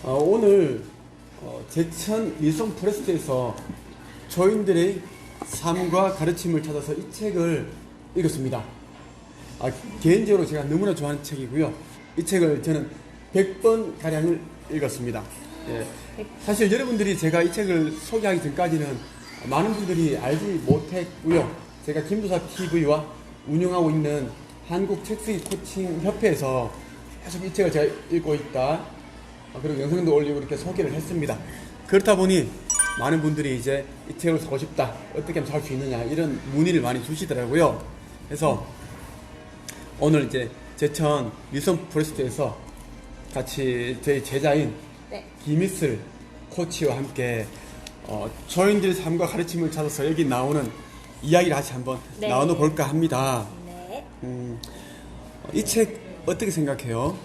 오늘 제천 일성 프레스트에서 조인들의 삶과 가르침을 찾아서 이 책을 읽었습니다. 개인적으로 제가 너무나 좋아하는 책이고요. 이 책을 저는 100번 가량을 읽었습니다. 예. 사실 여러분들이 제가 이 책을 소개하기 전까지는 많은 분들이 알지 못했고요. 제가 김도사 TV와 운영하고 있는 한국 책쓰기 코칭 협회에서 계속 이 책을 제가 읽고 있다. 그리고 영상도 올리고 이렇게 소개를 했습니다. 그렇다 보니 많은 분들이 이제 이 책을 사고 싶다, 어떻게 하면 살 수 있느냐, 이런 문의를 많이 주시더라고요. 그래서 오늘 이제 제천 일성 프레스트에서 같이 저희 제자인 김희슬 코치와 함께 조인들의 삶과 가르침을 찾아서 여기 나오는 이야기를 다시 한번 나눠볼까 합니다. 이 책 어떻게 생각해요?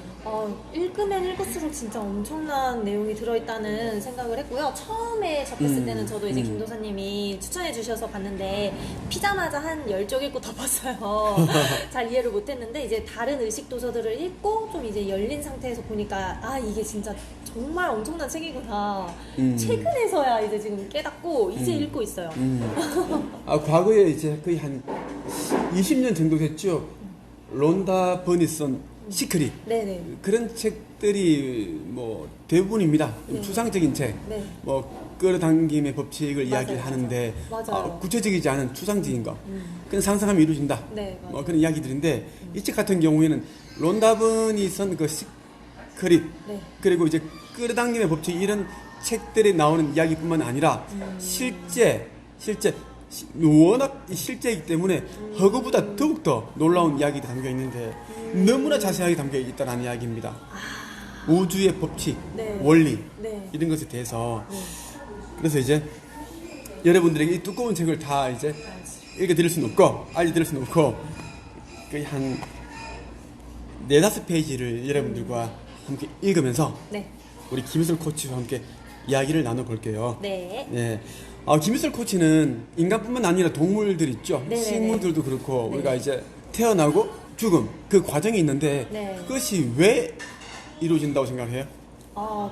읽으면 읽을수록 진짜 엄청난 내용이 들어있다는 생각을 했고요. 처음에 접했을 때는 저도 이제 김도사님이 추천해 주셔서 봤는데 피자마자 한 10쪽 읽고 덮었어요. 잘 이해를 못했는데 이제 다른 의식 도서들을 읽고 좀 이제 열린 상태에서 보니까 이게 진짜 정말 엄청난 책이구나. 최근에서야 이제 지금 깨닫고 이제 읽고 있어요. 과거에 이제 거의 한 20년 정도 됐죠. 론다 버니슨 시크릿. 네네. 그런 책들이 뭐 대부분입니다. 네. 추상적인 책, 네. 뭐 끌어당김의 법칙을 이야기를 하는데 맞아요. 구체적이지 않은 추상적인 거, 그런 상상함이 이루어진다. 네, 뭐 그런 이야기들인데 이 책 같은 경우에는 론다 버니슨 그 시크릿, 그리고 이제 끌어당김의 법칙, 이런 책들에 나오는 이야기뿐만 아니라 실제 워낙 실제이기 때문에 허구보다 더욱더 놀라운 이야기가 담겨 있는데 너무나 자세하게 담겨 있다는 이야기입니다. 우주의 법칙, 원리, 이런 것에 대해서. 그래서 이제 여러분들에게 이 두꺼운 책을 다 이제 읽어드릴 수는 없고 알려드릴 수는 없고 거의 한 4-5페이지를 여러분들과 함께 읽으면서 우리 김희슬 코치와 함께 이야기를 나눠볼게요. 네. 김희슬 코치는 인간뿐만 아니라 동물들 있죠. 식물들도 그렇고 우리가 이제 태어나고 죽음, 그 과정이 있는데 그것이 왜 이루어진다고 생각해요?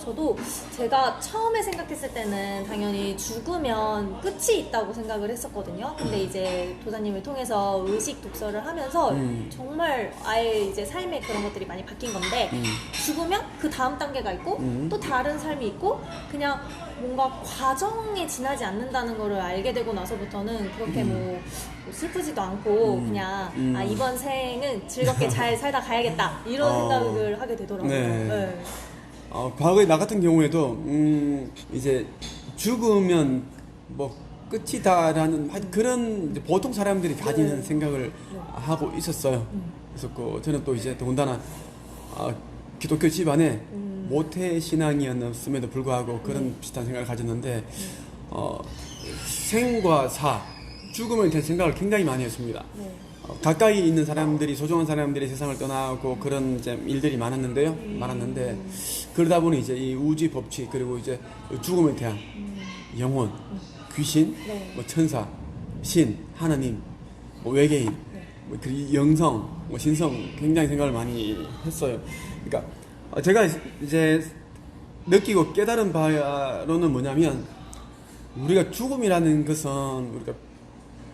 저도 제가 처음에 생각했을 때는 당연히 죽으면 끝이 있다고 생각을 했었거든요. 근데 이제 도사님을 통해서 의식 독서를 하면서 정말 아예 이제 삶의 그런 것들이 많이 바뀐 건데 죽으면 그 다음 단계가 있고 또 다른 삶이 있고 그냥 뭔가 과정에 지나지 않는다는 거를 알게 되고 나서부터는 그렇게 뭐 슬프지도 않고 그냥 이번 생은 즐겁게 잘 살다 가야겠다 이런 생각을 하게 되더라고요. 과거에 나 같은 경우에도 이제 죽으면 뭐 끝이다라는 그런 이제 보통 사람들이 가지는 생각을 하고 있었어요. 그래서 저는 또 이제 더군다나 기독교 집안에 모태 신앙이었음에도 불구하고 그런 비슷한 생각을 가졌는데 생과 사, 죽음에 대한 생각을 굉장히 많이 했습니다. 가까이 있는 사람들이, 소중한 사람들이 세상을 떠나고 그런 이제 일들이 많았는데 그러다 보니 이제 이 우주의 법칙, 그리고 이제 죽음에 대한 영혼, 귀신, 뭐 천사, 신, 하나님, 뭐 외계인, 뭐 그리고 영성, 뭐 신성, 굉장히 생각을 많이 했어요. 그러니까 제가 이제 느끼고 깨달은 바로는 뭐냐면 우리가 죽음이라는 것은 우리가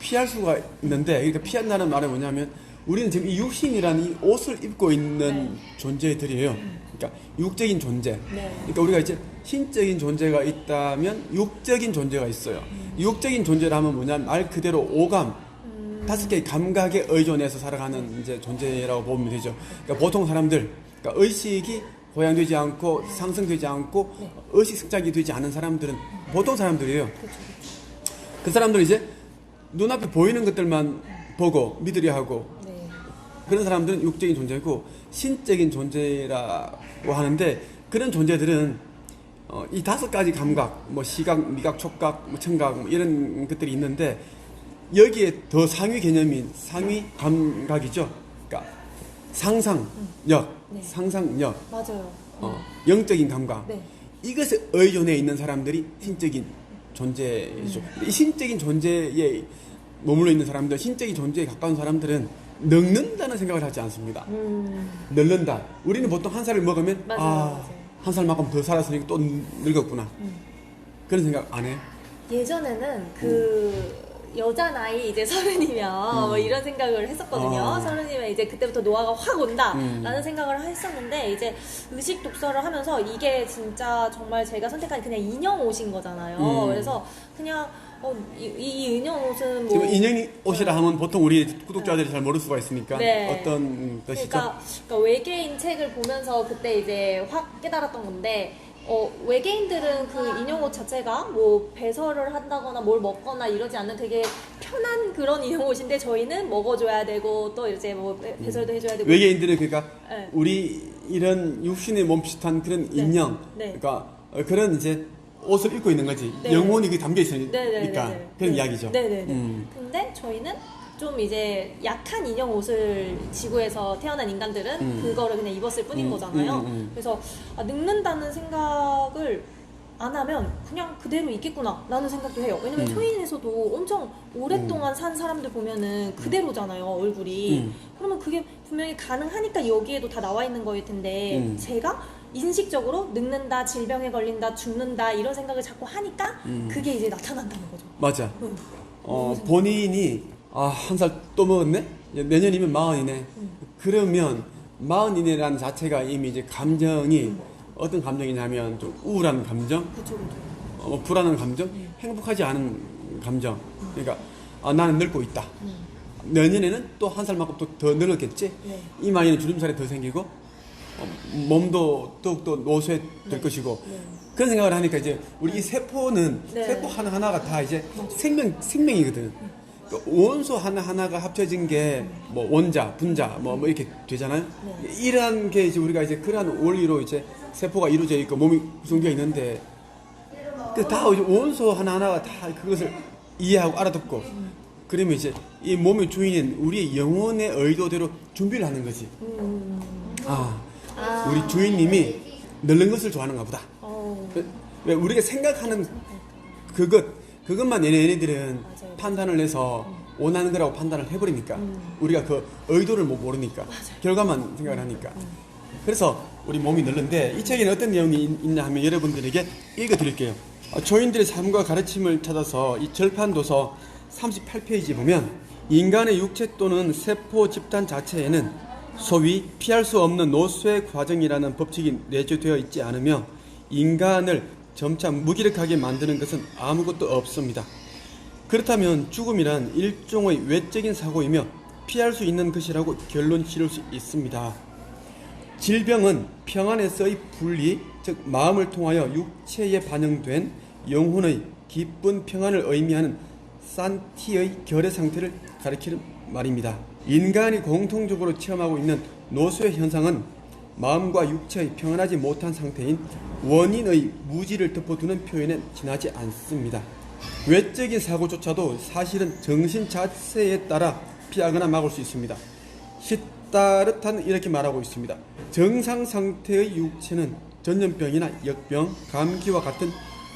피할 수가 있는데, 그러니까 피한다는 말은 뭐냐면 우리는 지금 이 육신이라는 이 옷을 입고 있는 존재들이에요. 그러니까 육적인 존재. 그러니까 우리가 이제 신적인 존재가 있다면 육적인 존재가 있어요. 육적인 존재라면 뭐냐면 말 그대로 오감, 5개의 감각에 의존해서 살아가는 이제 존재라고 보면 되죠. 그러니까 보통 사람들, 그러니까 의식이 고양되지 않고 상승되지 않고 의식 성장이 되지 않은 사람들은 보통 사람들이에요. 그 사람들은 이제 눈앞에 보이는 것들만 보고 믿으려 하고 그런 사람들은 육적인 존재고, 신적인 존재라고 하는데 그런 존재들은 이 5가지 감각, 뭐 시각, 미각, 촉각, 뭐 청각, 뭐 이런 것들이 있는데 여기에 더 상위 개념인 상위 감각이죠. 그러니까 상상력, 맞아요. 영적인 감각, 이것에 의존해 있는 사람들이 신적인 존재이죠. 이 신적인 존재에 머물러 있는 사람들, 신적인 존재에 가까운 사람들은 늙는다는 생각을 하지 않습니다. 늙는다. 우리는 보통 한 살을 먹으면 한 살만큼 더 살았으니까 또 늙었구나. 그런 생각 안 해요? 예전에는 그 여자 나이 이제 30이면 뭐 이런 생각을 했었거든요. 30이면 이제 그때부터 노화가 확 온다라는 생각을 했었는데 이제 의식 독서를 하면서 이게 진짜 정말 제가 선택한 그냥 인형 옷인 거잖아요. 그래서 그냥 이 인형 옷은 뭐 지금 인형 옷이라 하면 보통 우리 구독자들이 잘 모를 수가 있으니까 네. 어떤 뜻이죠? 그러니까 외계인 책을 보면서 그때 이제 확 깨달았던 건데 외계인들은 그 인형 옷 자체가 뭐 배설을 한다거나 뭘 먹거나 이러지 않는 되게 편한 그런 인형 옷인데 저희는 먹어줘야 되고 또 이제 뭐 배설도 해줘야 되고 외계인들은 그러니까 네. 우리 이런 육신의 몸짓한 그런 네. 인형, 네. 그러니까 그런 이제 옷을 입고 있는 거지. 네. 영혼이 그 담겨 있으니까 네네네네. 그런 네. 이야기죠. 네네네. 근데 저희는 좀 이제 약한 인형 옷을 지구에서 태어난 인간들은 그거를 그냥 입었을 뿐인 거잖아요. 그래서 늙는다는 생각을 안 하면 그냥 그대로 있겠구나 라는 생각도 해요. 왜냐면 초인에서도 엄청 오랫동안 산 사람들 보면은 그대로잖아요, 얼굴이. 그러면 그게 분명히 가능하니까 여기에도 다 나와 있는 거일 텐데 제가 인식적으로 늙는다, 질병에 걸린다, 죽는다 이런 생각을 자꾸 하니까 그게 이제 나타난다는 거죠. 맞아. 본인이 한 살 또 먹었네? 내년이면 40이네. 그러면 40이네라는 자체가 이미 이제 감정이 어떤 감정이냐면 좀 우울한 감정, 그쵸. 불안한 감정, 행복하지 않은 감정. 그러니까 나는 늙고 있다. 내년에는 또 한 살만큼 또 더 늙었겠지. 네. 이마에는 주름살이 더 생기고 몸도 더욱더 노쇠될 네. 것이고 네. 그런 생각을 하니까 이제 우리 이 세포는 네. 세포 하나하나가 다 이제 생명이거든. 그러니까 원소 하나하나가 합쳐진 게 뭐 원자, 분자 뭐 이렇게 되잖아요. 네. 이러한 게 이제 우리가 이제 그러한 원리로 이제 세포가 이루어져 있고 몸이 구성되어 있는데 다 이제 원소 하나하나가 다 그것을 이해하고 알아듣고 그러면 이제 이 몸의 주인은 우리의 영혼의 의도대로 준비를 하는 거지. 우리 주인님이 늙는 것을 좋아하는가 보다. 왜 우리가 생각하는 그것만 얘네들은 맞아요. 판단을 해서 원하는 거라고 판단을 해버리니까 우리가 그 의도를 못 모르니까 결과만 생각을 하니까 그래서 우리 몸이 늙는데 이 책에는 어떤 내용이 있냐 하면 여러분들에게 읽어드릴게요. 조인들의 삶과 가르침을 찾아서 이 절판도서 38페이지 보면 인간의 육체 또는 세포 집단 자체에는 소위 피할 수 없는 노쇠 과정이라는 법칙이 내재되어 있지 않으며 인간을 점차 무기력하게 만드는 것은 아무것도 없습니다. 그렇다면 죽음이란 일종의 외적인 사고이며 피할 수 있는 것이라고 결론 지을 수 있습니다. 질병은 평안에서의 분리, 즉 마음을 통하여 육체에 반영된 영혼의 기쁜 평안을 의미하는 산티의 결의 상태를 가리키는 말입니다. 인간이 공통적으로 체험하고 있는 노쇠 현상은 마음과 육체의 평안하지 못한 상태인 원인의 무지를 덮어두는 표현에 지나지 않습니다. 외적인 사고조차도 사실은 정신 자세에 따라 피하거나 막을 수 있습니다. 시타르탄은 이렇게 말하고 있습니다. 정상 상태의 육체는 전염병이나 역병, 감기와 같은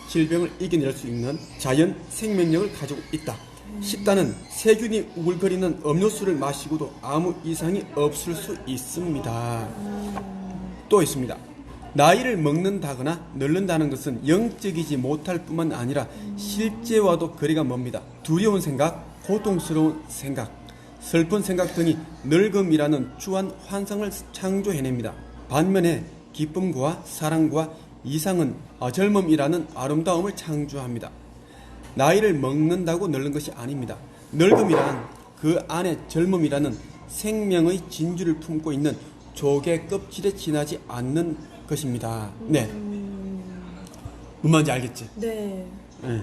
질병을 이겨낼 수 있는 자연 생명력을 가지고 있다. 시타는 세균이 우글거리는 음료수를 마시고도 아무 이상이 없을 수 있습니다. 또 있습니다. 나이를 먹는다거나 늙는다는 것은 영적이지 못할 뿐만 아니라 실제와도 거리가 멉니다. 두려운 생각, 고통스러운 생각, 슬픈 생각 등이 늙음이라는 추한 환상을 창조해냅니다. 반면에 기쁨과 사랑과 이상은 젊음이라는 아름다움을 창조합니다. 나이를 먹는다고 늙는 것이 아닙니다. 늙음이란 그 안에 젊음이라는 생명의 진주를 품고 있는 조개 껍질에 지나지 않는 것입니다. 네. 무슨 말인지 알겠지? 네. 네.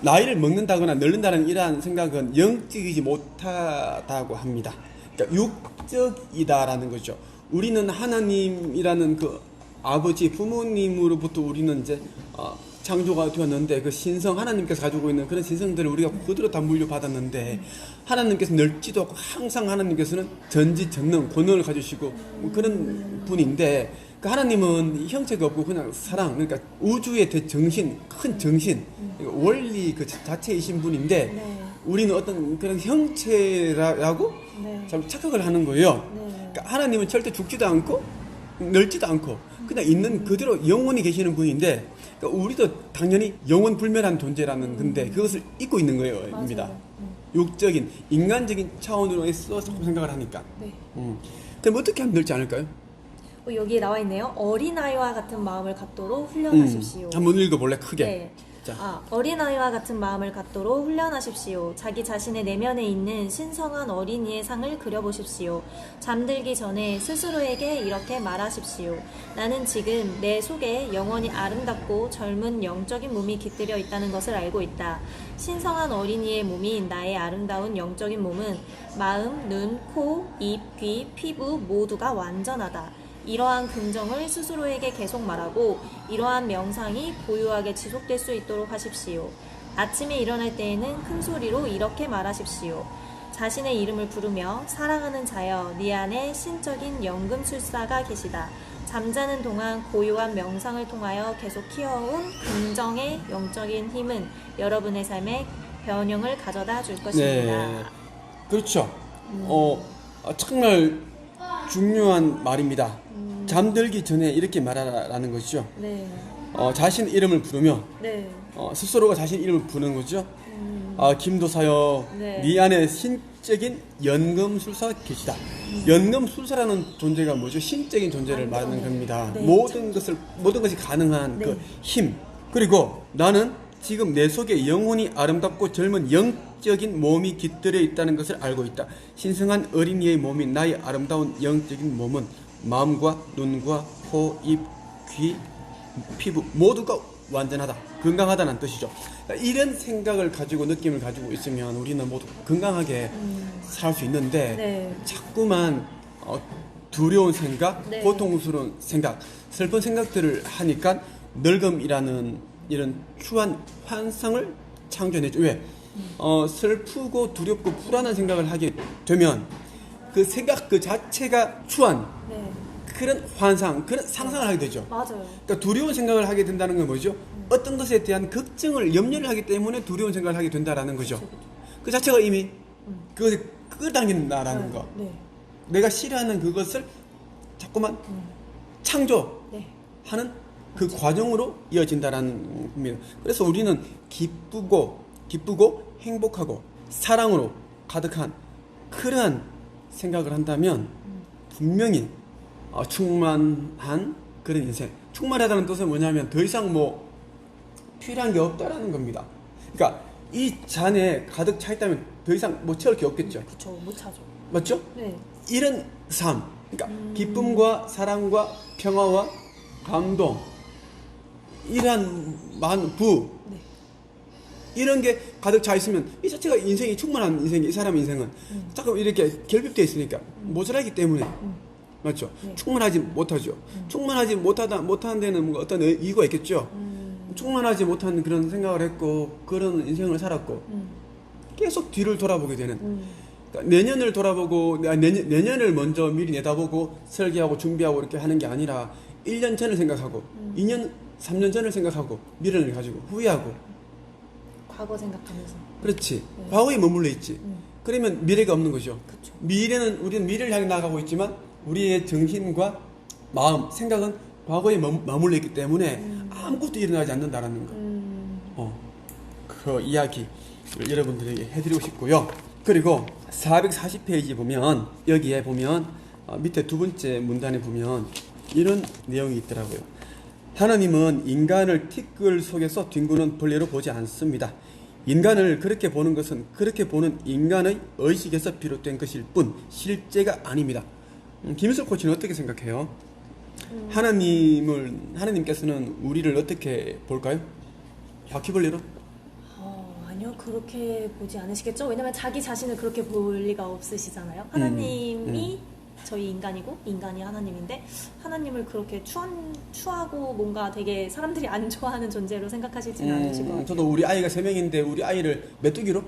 나이를 먹는다거나 늙는다는 이러한 생각은 영적이지 못하다고 합니다. 그러니까 육적이다라는 거죠. 우리는 하나님이라는 그 아버지 부모님으로부터 우리는 이제 창조가 되었는데 그 신성 하나님께서 가지고 있는 그런 신성들을 우리가 그대로 다 물려받았는데 하나님께서 늙지도 않고 항상 하나님께서는 전지전능 권능을 가지시고 그런 분인데 그 하나님은 형체가 없고 그냥 사랑 그러니까 우주의 대정신 큰 정신 그러니까 원리 그 자체이신 분인데 네. 우리는 어떤 그런 형체라고 네. 참 착각을 하는 거예요. 네. 그러니까 하나님은 절대 죽지도 않고 넓지도 않고 그냥 있는 그대로 영원히 계시는 분인데 그러니까 우리도 당연히 영원 불멸한 존재라는 근데 그것을 잊고 있는 거예요. 입니다. 육적인 인간적인 차원으로 해서 자꾸 생각을 하니까. 네. 그럼 어떻게 하면 늘지 않을까요? 여기에 나와 있네요. 어린아이와 같은 마음을 갖도록 훈련하십시오. 한번 읽어볼래 크게. 네. 자. 어린아이와 같은 마음을 갖도록 훈련하십시오. 자기 자신의 내면에 있는 신성한 어린이의 상을 그려보십시오. 잠들기 전에 스스로에게 이렇게 말하십시오. 나는 지금 내 속에 영원히 아름답고 젊은 영적인 몸이 깃들여 있다는 것을 알고 있다. 신성한 어린이의 몸인 나의 아름다운 영적인 몸은 마음, 눈, 코, 입, 귀, 피부 모두가 완전하다. 이러한 긍정을 스스로에게 계속 말하고 이러한 명상이 고요하게 지속될 수 있도록 하십시오. 아침에 일어날 때에는 큰 소리로 이렇게 말하십시오. 자신의 이름을 부르며 사랑하는 자여 네 안에 신적인 연금술사가 계시다. 잠자는 동안 고요한 명상을 통하여 계속 키워온 긍정의 영적인 힘은 여러분의 삶에 변형을 가져다 줄 것입니다. 네. 그렇죠. 정말 중요한 말입니다. 잠들기 전에 이렇게 말하라는 것이죠. 네. 자신 이름을 부르며 네. 스스로가 자신 이름을 부르는 거죠. 김도사여, 네. 네 안에 신적인 연금술사가 계시다. 연금술사라는 존재가 뭐죠? 신적인 존재를 말하는 겁니다. 네. 모든 것이 가능한 네. 그 힘. 그리고 나는 지금 내 속에 영혼이 아름답고 젊은 영적인 몸이 깃들여 있다는 것을 알고 있다. 신성한 어린이의 몸인 나의 아름다운 영적인 몸은 마음과 눈과 코, 입, 귀, 피부 모두가 완전하다. 건강하다는 뜻이죠. 이런 생각을 가지고 느낌을 가지고 있으면 우리는 모두 건강하게 살 수 있는데 네. 자꾸만 두려운 생각, 네. 고통스러운 생각, 슬픈 생각들을 하니까 늙음이라는 이런 추한 환상을 창조해내죠. 왜? 슬프고 두렵고 불안한 생각을 하게 되면 그 생각 그 자체가 추한 네. 그런 환상, 그런 상상을 하게 되죠. 맞아요. 그러니까 두려운 생각을 하게 된다는 건 뭐죠? 어떤 것에 대한 걱정을, 염려를 하기 때문에 두려운 생각을 하게 된다라는 거죠. 그 자체가 이미 그것에 끌당긴다라는 거. 네. 내가 싫어하는 그것을 자꾸만 창조하는 네. 그 과정으로 이어진다라는 겁니다. 그래서 우리는 기쁘고 행복하고 사랑으로 가득한 그러한 생각을 한다면 분명히 충만한 그런 인생. 충만하다는 뜻은 뭐냐면 더 이상 뭐 필요한 게 없다라는 겁니다. 그러니까 이 잔에 가득 차 있다면 더 이상 뭐 채울 게 없겠죠. 그쵸, 못 차죠. 맞죠? 네. 이런 삶, 그러니까 기쁨과 사랑과 평화와 감동, 이러한 부, 네. 이런 게 가득 차 있으면 이 자체가 인생이 충만한 인생이, 이 사람의 인생은 자꾸 이렇게 결핍되어 있으니까 모자라기 때문에 맞죠? 네. 충만하지 못하죠. 충만하지 못하는 데는 뭔가 어떤 이유가 있겠죠. 충만하지 못한 그런 생각을 했고 그런 인생을 살았고 계속 뒤를 돌아보게 되는. 그러니까 내년을 돌아보고 내년을 먼저 미리 내다보고 설계하고 준비하고 이렇게 하는 게 아니라 1년 전을 생각하고 2년, 3년 전을 생각하고 미래를 가지고 후회하고. 과거 생각하면서. 그렇지. 네. 과거에 머물러 있지. 그러면 미래가 없는 거죠. 그쵸. 우리는 미래를 향해 나가고 있지만 우리의 정신과 마음, 생각은 과거에 머물러 있기 때문에 아무것도 일어나지 않는다라는 거. 그 이야기를 여러분들에게 해드리고 싶고요. 그리고 440페이지 보면 여기에 보면 밑에 두 번째 문단에 보면 이런 내용이 있더라고요. 하나님은 인간을 티끌 속에서 뒹구는 벌레로 보지 않습니다. 인간을 그렇게 보는 것은 그렇게 보는 인간의 의식에서 비롯된 것일 뿐 실제가 아닙니다. 김희슬 코치는 어떻게 생각해요? 하나님께서는 우리를 어떻게 볼까요? 바퀴벌레로? 아니요, 그렇게 보지 않으시겠죠? 왜냐면 자기 자신을 그렇게 볼 리가 없으시잖아요. 하나님이 저희 인간이고 인간이 하나님인데 하나님을 그렇게 추하고 뭔가 되게 사람들이 안 좋아하는 존재로 생각하시지는 않으실 것 같아요. 저도 우리 아이가 3명인데 우리 아이를 메뚜기로?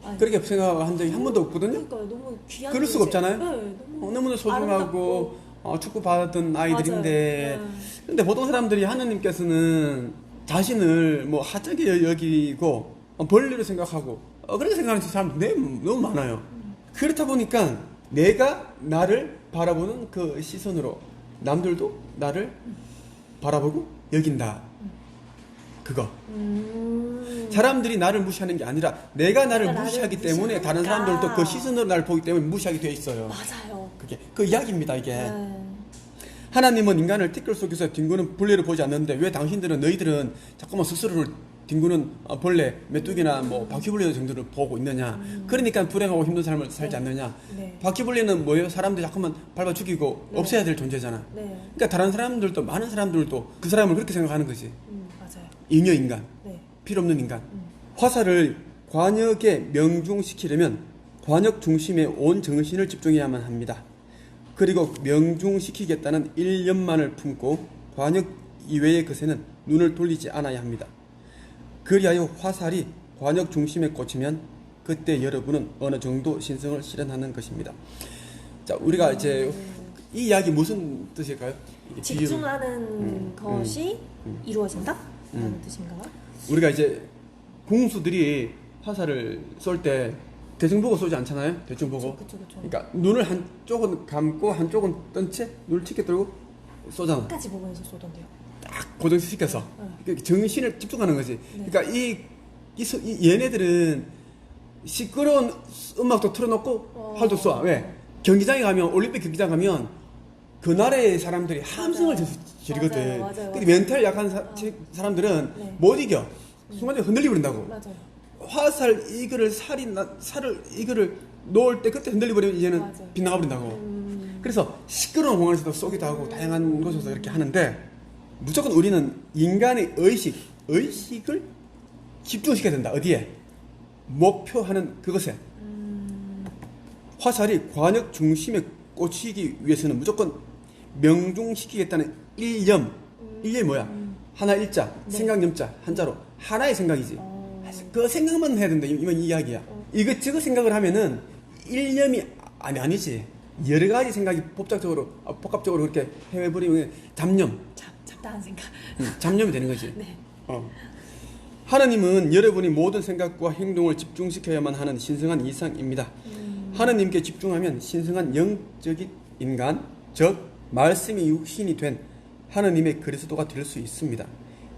아니, 그렇게 생각한 적이 한 번도 없거든요. 그러니까요. 너무 귀한 그럴 수가 존재. 없잖아요. 네, 너무나 소중하고 축복받았던 아이들인데 맞아요. 근데 보통 사람들이 하나님께서는 자신을 뭐 하찮게 여기고 벌레로 생각하고 그렇게 생각하는 사람들이 너무 많아요. 그렇다 보니까 내가 나를 바라보는 그 시선으로 남들도 나를 바라보고 여긴다. 그거. 사람들이 나를 무시하는 게 아니라 내가 나를 나를 무시하기 때문에 다른 무시하니까. 사람들도 그 시선으로 나를 보기 때문에 무시하게 되어 있어요. 맞아요. 그게 그 이야기입니다, 이게. 네. 하나님은 인간을 티끌 속에서 뒹구는 벌레를 보지 않는데 왜 당신들은 너희들은 자꾸만 스스로를 뒹구는 벌레, 메뚜기나 뭐 바퀴벌레 정도를 보고 있느냐. 그러니까 불행하고 힘든 삶을 살지 않느냐. 네. 바퀴벌레는 뭐예요? 사람들이 자꾸만 밟아 죽이고 네. 없애야 될 존재잖아. 네. 그러니까 다른 사람들도 많은 사람들도 그 사람을 그렇게 생각하는 거지. 맞아요. 잉여 인간, 네. 필요 없는 인간. 화살을 관역에 명중시키려면 관역 중심에 온 정신을 집중해야만 합니다. 그리고 명중시키겠다는 일념만을 품고 관역 이외의 것에는 눈을 돌리지 않아야 합니다. 그리하여 화살이 관역 중심에 꽂히면 그때 여러분은 어느 정도 신성을 실현하는 것입니다. 자, 우리가 이제 이 이야기 무슨 뜻일까요? 이게 비유로. 집중하는 것이 이루어진다? 라는 뜻인가요? 우리가 이제 궁수들이 화살을 쏠 때 대충 보고 쏘지 않잖아요. 대충 보고. 그쵸. 그러니까 눈을 한쪽은 감고 한쪽은 뜬 채 눈을 튀게 들고 쏘잖아. 끝까지 보면서 쏘던데요. 딱 고정시켜서 그러니까 정신을 집중하는 거지. 그러니까 이 얘네들은 시끄러운 음악도 틀어놓고 활도 쏴. 왜? 경기장에 가면 올림픽 경기장 가면 그 나라의 사람들이 함성을 지르거든. 맞아요. 근데 멘탈 약한 사람들은 네. 못 이겨. 순간적으로 흔들리 버린다고. 맞아요. 화살 이거를 살을 이거를 놓을 때 그때 흔들리 버리면 이제는 맞아요. 빗나가 버린다고. 그래서 시끄러운 공간에서도 쏘기도 하고 다양한 곳에서 이렇게 하는데 무조건 우리는 인간의 의식을 집중시켜야 된다. 어디에? 목표하는 그것에. 화살이 관역 중심에 꽂히기 위해서는 무조건 명중시키겠다는 일념이 뭐야? 하나 일자, 네. 생각 염자, 한자로 하나의 생각이지. 그 생각만 해야 된다. 이건 이야기야. 이것저것 생각을 하면은 일념이 아니지. 여러 가지 생각이 복합적으로 그렇게 해버리면 잡념. 잡다한 생각. 잡념이 되는 거지. 네. 하나님은 여러분이 모든 생각과 행동을 집중시켜야만 하는 신성한 이상입니다. 하나님께 집중하면 신성한 영적인 인간, 즉 말씀이 육신이 된 하나님의 그리스도가 될 수 있습니다.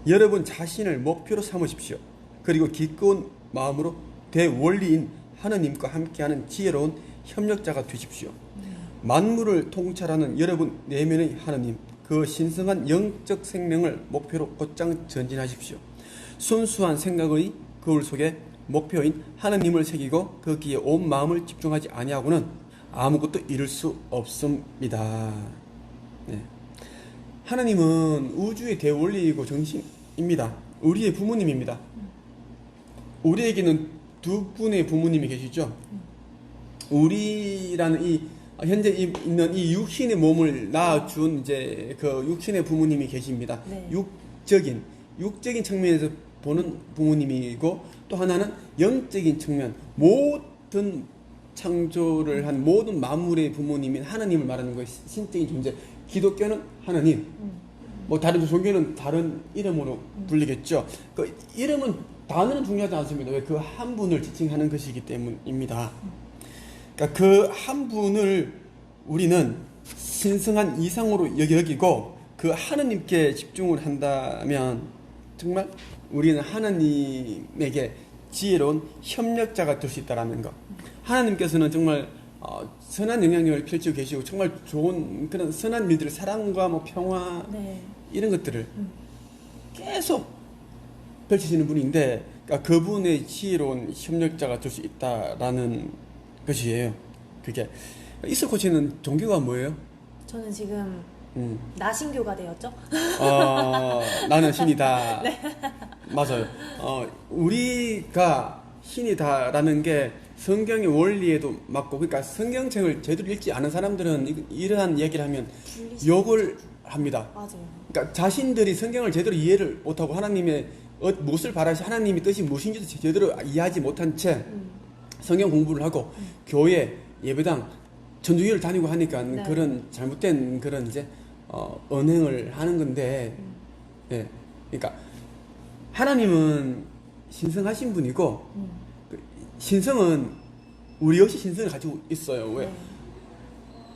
여러분 자신을 목표로 삼으십시오. 그리고 기꺼운 마음으로 대원리인 하나님과 함께하는 지혜로운 협력자가 되십시오. 만물을 통찰하는 여러분 내면의 하나님, 그 신성한 영적 생명을 목표로 곧장 전진하십시오. 순수한 생각의 거울 속에 목표인 하나님을 새기고 거기에 온 마음을 집중하지 아니하고는 아무것도 이룰 수 없습니다. 네. 하나님은 우주의 대원리이고 정신입니다. 우리의 부모님입니다. 우리에게는 두 분의 부모님이 계시죠. 우리라는 현재 있는 이 육신의 몸을 낳아준 이제 그 육신의 부모님이 계십니다. 네. 육적인 측면에서 보는 부모님이고 또 하나는 영적인 측면, 모든 창조를 한 모든 만물의 부모님인 하나님을 말하는 거예요. 신적인 존재. 기독교는 하나님. 뭐 다른 종교는 다른 이름으로 불리겠죠. 그 이름은 단어는 중요하지 않습니다. 왜? 그 한 분을 지칭하는 것이기 때문입니다. 그러니까 그 한 분을 우리는 신성한 이상으로 여기고 그 하나님께 집중을 한다면 정말 우리는 하나님에게 지혜로운 협력자가 될 수 있다는 것. 하나님께서는 정말 선한 영향력을 펼치고 계시고 정말 좋은 그런 선한 일들을 사랑과 뭐 평화 네. 이런 것들을 계속 펼치시는 분인데 그러니까 그분의 지혜로운 협력자가 될 수 있다라는 것이에요. 그게 이슬 코치는 종교가 뭐예요? 저는 지금 나신교가 되었죠? 나는 신이다. 네. 맞아요. 우리가 신이다라는 게 성경의 원리에도 맞고, 그러니까 성경책을 제대로 읽지 않은 사람들은 이러한 얘기를 하면 욕을 합니다. 맞아요. 그러니까 자신들이 성경을 제대로 이해를 못하고 하나님의 무엇을 바라시 하나님의 뜻이 무엇인지도 제대로 이해하지 못한 채 성경 공부를 하고 교회, 예배당, 전주교를 다니고 하니까 네. 그런 잘못된 그런 이제 언행을 하는 건데, 예, 그러니까 하나님은 신성하신 분이고 그 신성은 우리 역시 신성을 가지고 있어요. 왜?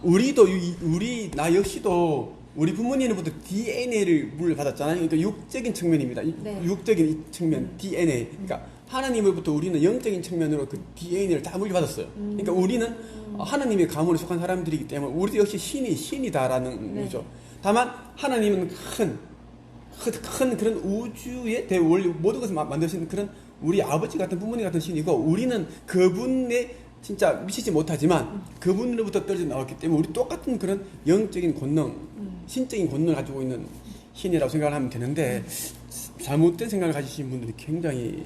네. 나 역시도 우리 부모님으로부터 DNA를 물받았잖아요. 그러니까 육적인 측면입니다. 네. 육적인 이 측면, DNA. 그러니까 하나님으로부터 우리는 영적인 측면으로 그 DNA를 다 물받았어요. 그러니까 우리는 하나님의 가문에 속한 사람들이기 때문에 우리도 역시 신이다라는 네. 거죠. 다만 하나님은 큰 그런 우주의 원리 모든 것을 만드신 그런 우리 아버지 같은 부모님 같은 신이고, 우리는 그분의 진짜 미치지 못하지만 그분으로부터 떨어져 나왔기 때문에 우리 똑같은 그런 영적인 권능, 신적인 권능을 가지고 있는 신이라고 생각을 하면 되는데, 잘못된 생각을 가지신 분들이 굉장히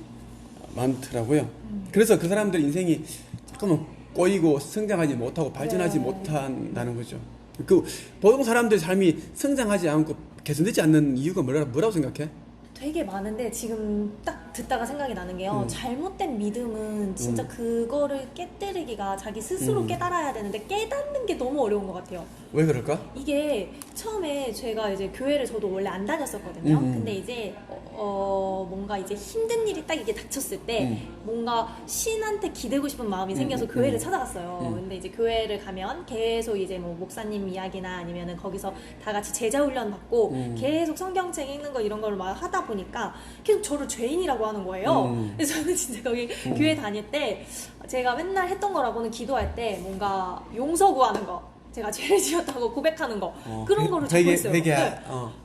많더라고요. 그래서 그 사람들 인생이 잠깐만 꼬이고 성장하지 못하고 발전하지 네. 못한다는 거죠. 그 보통 사람들 삶이 성장하지 않고 개선되지 않는 이유가 뭐라고 생각해? 되게 많은데 지금 딱 듣다가 생각이 나는 게요. 잘못된 믿음은 진짜 그거를 깨뜨리기가 자기 스스로 깨달아야 되는데 깨닫는 게 너무 어려운 것 같아요. 왜 그럴까? 이게 처음에 제가 이제 교회를 저도 원래 안 다녔었거든요. 근데 이제 뭔가 이제 힘든 일이 딱 이게 닥쳤을 때 뭔가 신한테 기대고 싶은 마음이 생겨서 교회를 찾아갔어요. 근데 이제 교회를 가면 계속 이제 뭐 목사님 이야기나 아니면은 거기서 다 같이 제자 훈련 받고 계속 성경책 읽는 거 이런 거를 막 하다 보니까 계속 저를 죄인이라고 하는 거예요. 그래서 저는 진짜 거기 교회 다닐 때 제가 맨날 했던 거라고는 기도할 때 뭔가 용서 구하는 거, 제가 죄를 지었다고 고백하는 거, 그런 거를 자꾸 했어요. 네.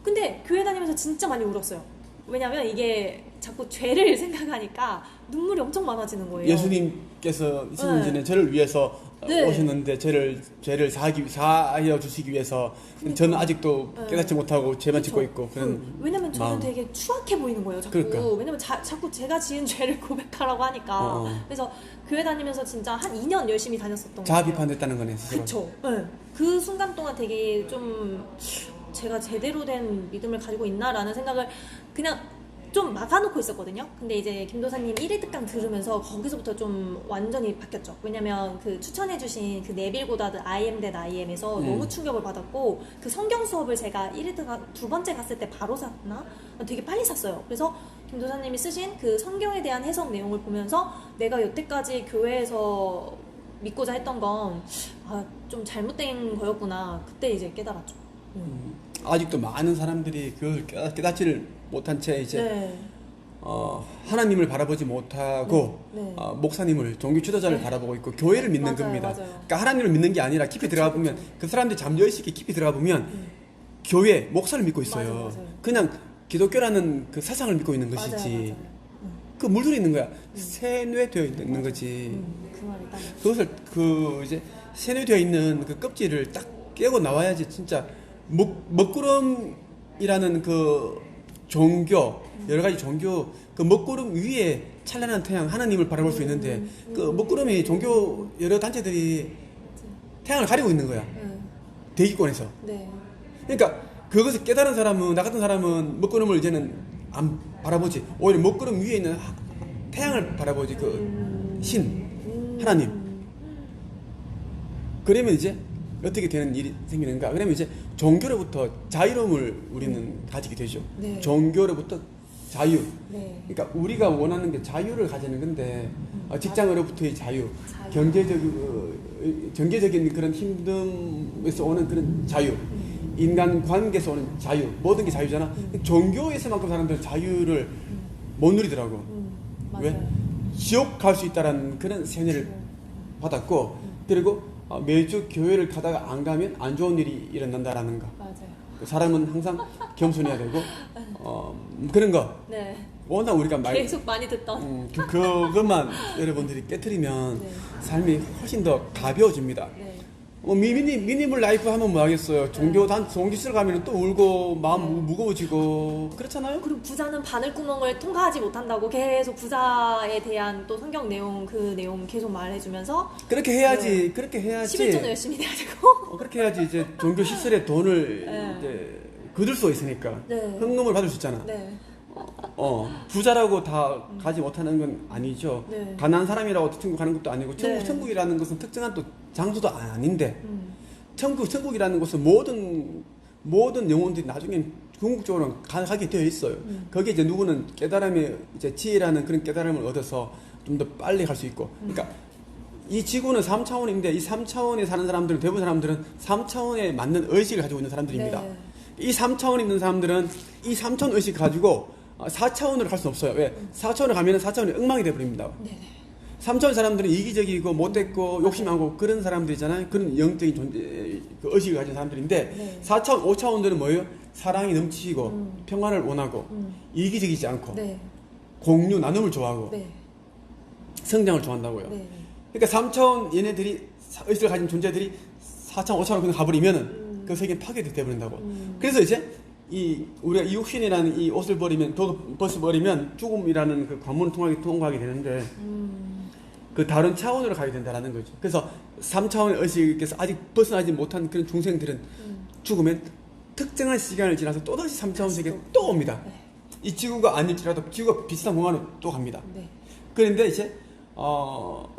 근데 교회 다니면서 진짜 많이 울었어요. 왜냐면 이게 자꾸 죄를 생각하니까 눈물이 엄청 많아지는 거예요. 예수님께서 2000년 전에 저를 위해서 네. 오셨는데 죄를 사하여 주시기 위해서 저는 아직도 깨닫지 못하고 죄만 짓고 있고 그런 왜냐면 저는 마음. 되게 추악해 보이는 거예요. 자꾸. 그러니까. 왜냐면 자꾸 제가 지은 죄를 고백하라고 하니까. 그래서 교회 다니면서 진짜 한 2년 열심히 다녔었던 거예요. 자아 비판했다는 거네 스스로. 그쵸. 네. 그 순간 동안 되게 좀 제가 제대로 된 믿음을 가지고 있나라는 생각을 그냥 좀 막아놓고 있었거든요. 근데 이제 김도사님 1일 특강 들으면서 거기서부터 좀 완전히 바뀌었죠. 왜냐면 그 추천해주신 그 네빌 고다드 I am that I am에서 너무 충격을 받았고, 그 성경 수업을 제가 1일 특강 두 번째 갔을 때 바로 샀나? 되게 빨리 샀어요. 그래서 김도사님이 쓰신 그 성경에 대한 해석 내용을 보면서 내가 여태까지 교회에서 믿고자 했던 건 좀 잘못된 거였구나. 그때 이제 깨달았죠. 아직도 많은 사람들이 그걸 깨닫지를 못한 채 이제 네. 하나님을 바라보지 못하고 네. 목사님을 종교 지도자를 네. 바라보고 있고 교회를 믿는 맞아요, 겁니다. 맞아요. 그러니까 하나님을 믿는 게 아니라 깊이 들어가 보면 그 사람들이 잠재의식에 깊이 들어가 보면 교회 목사를 믿고 있어요. 맞아요. 그냥 기독교라는 그 사상을 믿고 있는 것이지. 맞아요. 그 물들어 있는 거야. 세뇌되어 있는 거지. 그 말이 딱. 그것을 그 이제 세뇌되어 있는 그 껍질을 딱 깨고 나와야지 진짜 먹구름이라는 그 종교, 여러 가지 종교, 그 먹구름 위에 찬란한 태양, 하나님을 바라볼 수 있는데 그 먹구름이 종교 여러 단체들이 태양을 가리고 있는 거야. 대기권에서. 네. 그러니까 그것을 깨달은 사람은, 나 같은 사람은 먹구름을 이제는 안 바라보지. 오히려 먹구름 위에 있는 태양을 바라보지. 그 신, 하나님. 그러면 이제 어떻게 되는 일이 생기는가? 그러면 이제 종교로부터 자유로움을 우리는 가지게 되죠. 네. 종교로부터 자유. 네. 그러니까 우리가 원하는 게 자유를 가지는 건데 직장으로부터의 자유, 자유. 경제적인 그런 힘듦에서 오는 그런 자유, 인간 관계에서 오는 자유, 모든 게 자유잖아. 종교에서만큼 사람들은 자유를 못 누리더라고. 왜? 맞아요. 지옥 갈 수 있다라는 그런 세뇌를 받았고, 그리고 매주 교회를 가다가 안 가면 안 좋은 일이 일어난다라는 거. 맞아요. 사람은 항상 겸손해야 되고 그런 거. 네. 워낙 우리가 계속 많이 듣던. 그것만 여러분들이 깨트리면 네. 삶이 훨씬 더 가벼워집니다. 네. 미니멀 라이프 하면 뭐 하겠어요. 종교시설 가면 또 울고 마음 무거워지고 그렇잖아요. 그리고 부자는 바늘구멍을 통과하지 못한다고 계속 부자에 대한 또 성경 내용, 그 내용 계속 말해주면서 그렇게 해야지. 그렇게 해야지. 11조는 열심히 해야 되고. 그렇게 해야지 이제 종교 시설에 돈을 네. 이제 거둘 수 있으니까 네. 헌금을 받을 수 있잖아. 네. 부자라고 다 가지 못하는 건 아니죠. 네. 가난한 사람이라고 천국 가는 것도 아니고 네. 천국이라는 것은 특정한 또 장소도 아닌데 음. 천국이라는 곳은 모든 영혼들이 나중에 궁극적으로 가게 되어 있어요. 거기에 이제 누구는 깨달음의 이제 지혜라는 그런 깨달음을 얻어서 좀 더 빨리 갈 수 있고. 그러니까 이 지구는 3차원인데 이 3차원에 사는 사람들은 대부분 사람들은 3차원에 맞는 의식을 가지고 있는 사람들입니다. 네. 이 3차원에 있는 사람들은 이 3차원 의식 가지고 4차원으로 갈 수 없어요. 왜? 4차원으로 가면 4차원이 엉망이 돼버립니다. 네네. 3차원 사람들은 이기적이고 못됐고 욕심 많고 그런 사람들이잖아요. 그런 영적인 존재, 그 의식을 가진 사람들인데 네. 4차원, 5차원들은 뭐예요? 사랑이 넘치고 평안을 원하고 이기적이지 않고 네. 공유, 나눔을 좋아하고 네. 성장을 좋아한다고요. 네. 그러니까 3차원 얘네들이 의식을 가진 존재들이 4차원, 5차원 그냥 가버리면은 그 세계는 파괴돼버린다고. 그래서 이제 우리가 이 육신이라는 이 옷을 버리면, 벗어버리면 죽음이라는 그 관문을 통과하게 되는데 그 다른 차원으로 가게 된다라는 거죠. 그래서 3차원의 의식에서 아직 벗어나지 못한 그런 중생들은 죽으면 특정한 시간을 지나서 또다시 3차원 세계에 또 옵니다. 네. 이 지구가 아닐지라도 지구가 비슷한 공간으로 또 갑니다. 네. 그런데 이제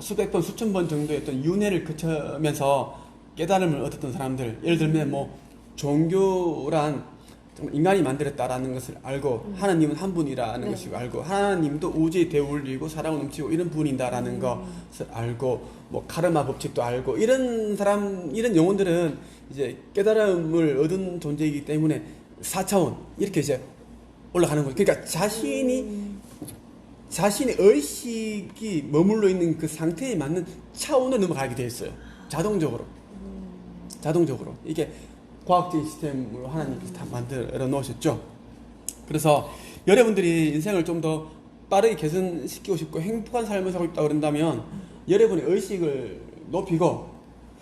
수백 번, 수천 번 정도의 어떤 윤회를 거쳐면서 깨달음을 얻었던 사람들, 예를 들면 뭐 종교란 정말 인간이 만들었다라는 것을 알고 하나님은 한 분이라는 네. 것을 알고 하나님도 우주에 대울리고 사랑을 넘치고 이런 분이다라는 것을 알고 뭐 카르마 법칙도 알고 이런 사람, 이런 영혼들은 이제 깨달음을 얻은 존재이기 때문에 4차원 이렇게 이제 올라가는 거죠. 그러니까 자신의 의식이 머물러 있는 그 상태에 맞는 차원을 넘어가게 되어 있어요. 자동적으로. 이게 과학적인 시스템으로 하나님께서 다 만들어 놓으셨죠. 그래서 여러분들이 인생을 좀 더 빠르게 개선시키고 싶고 행복한 삶을 살고 있다고 그런다면 여러분의 의식을 높이고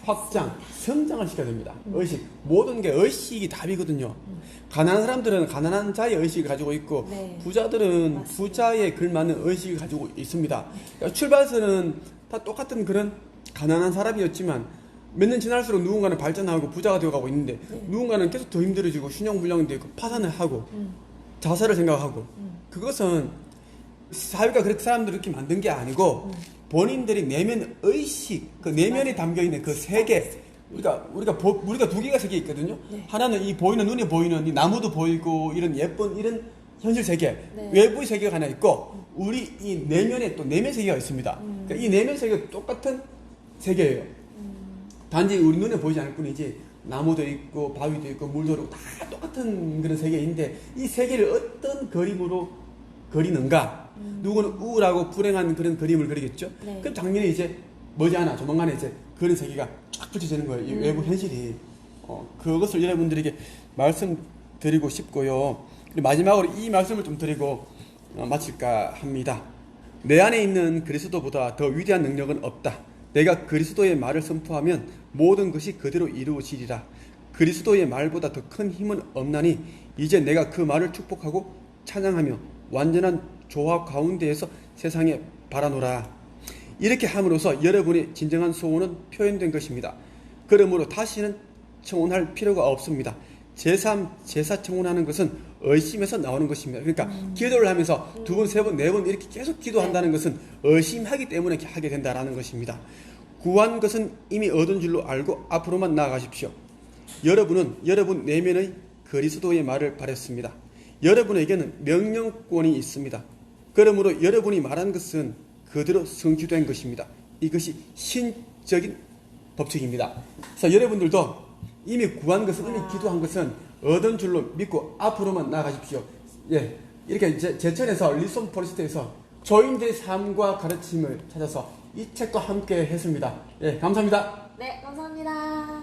확장, 성장을 시켜야 됩니다. 의식. 모든 게 의식이 답이거든요. 가난한 사람들은 가난한 자의 의식을 가지고 있고 네. 부자들은 맞습니다. 부자의 걸맞는 의식을 가지고 있습니다. 그러니까 출발선은 다 똑같은 그런 가난한 사람이었지만 몇 년 지날수록 누군가는 발전하고 부자가 되어가고 있는데 누군가는 계속 더 힘들어지고 신용불량이 되고 파산을 하고 자살을 생각하고 그것은 사회가 그렇게 사람들을 이렇게 만든 게 아니고 본인들이 내면 의식, 그 내면에 담겨 있는 그 세계. 우리가 두 개가 세계 있거든요. 네. 하나는 이 보이는 눈에 보이는 이 나무도 보이고 이런 예쁜 이런 현실 세계, 네. 외부의 세계가 하나 있고 우리 이 내면에 또 내면 세계가 있습니다. 그러니까 이 내면 세계가 똑같은 세계예요. 단지 우리 눈에 보이지 않을 뿐이지 나무도 있고 바위도 있고 물도 있고 다 똑같은 그런 세계인데 이 세계를 어떤 그림으로 그리는가? 누구는 우울하고 불행한 그런 그림을 그리겠죠. 네. 그럼 당연히 이제 머지않아 조만간에 이제 그런 세계가 쫙 펼쳐지는 거예요. 이 외부 현실이. 그것을 여러분들에게 말씀드리고 싶고요. 그리고 마지막으로 이 말씀을 좀 드리고 마칠까 합니다. 내 안에 있는 그리스도보다 더 위대한 능력은 없다. 내가 그리스도의 말을 선포하면 모든 것이 그대로 이루어지리라. 그리스도의 말보다 더 큰 힘은 없나니 이제 내가 그 말을 축복하고 찬양하며 완전한 조화 가운데에서 세상에 바라노라. 이렇게 함으로써 여러분의 진정한 소원은 표현된 것입니다. 그러므로 다시는 청혼할 필요가 없습니다. 제3, 제사 청혼하는 것은 의심에서 나오는 것입니다. 그러니까 기도를 하면서 두 번, 세 번, 네 번 이렇게 계속 기도한다는 것은 의심하기 때문에 하게 된다는 것입니다. 구한 것은 이미 얻은 줄로 알고 앞으로만 나아가십시오. 여러분은 여러분 내면의 그리스도의 말을 바랬습니다. 여러분에게는 명령권이 있습니다. 그러므로 여러분이 말한 것은 그대로 성취된 것입니다. 이것이 신적인 법칙입니다. 그래서 여러분들도 이미 구한 것은, 이미 기도한 것은 얻은 줄로 믿고 앞으로만 나아가십시오. 예, 이렇게 제천에서 리손 포레스트에서 조인들의 삶과 가르침을 찾아서 이 책과 함께 했습니다. 예, 감사합니다. 네, 감사합니다.